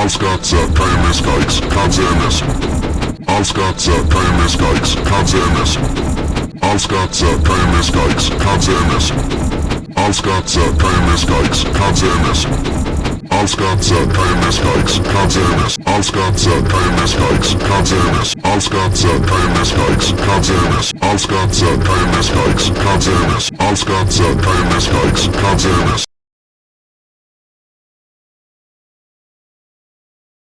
Als katse kan je miskijks, kan ze mis. Als katse kan je miskijks, kan ze mis. Als katse kan je miskijks, kan ze mis. Als katse kan je miskijks, kan ze mis. Als katse kan je miskijks, kan ze mis. Als katse kan je miskijks, kan ze mis. Als katse kan je miskijks, kan ze mis. Als katse kan je miskijks, kan ze mis. Als katse kan je miskijks, kan ze mis.